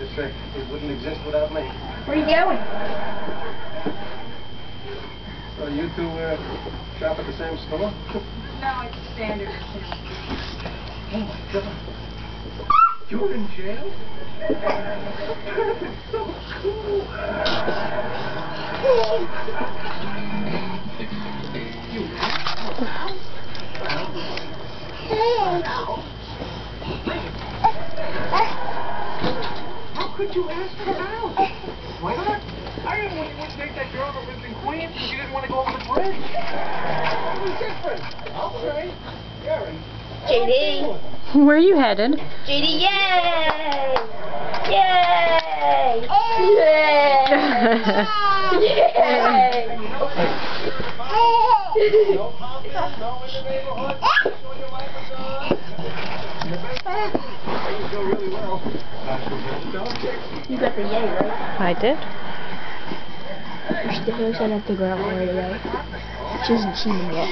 Just say it wouldn't exist without me. Where are you going? So you two shop at the same store? No, it's standard. Oh my God. You're in jail? It's so cool. You How could you ask her out? Why not? I didn't want you to take that girl that lives in Queens because you didn't want to go over the bridge. It was different. Okay. Gary. JD. Where are you headed? JD, yay! Yay! Yay! Yay! No pumpkins, no in the neighborhood. Show your life is on. You go really well. You got the yay, right? I did. Your sticker's in at the ground right away. She hasn't seen them yet.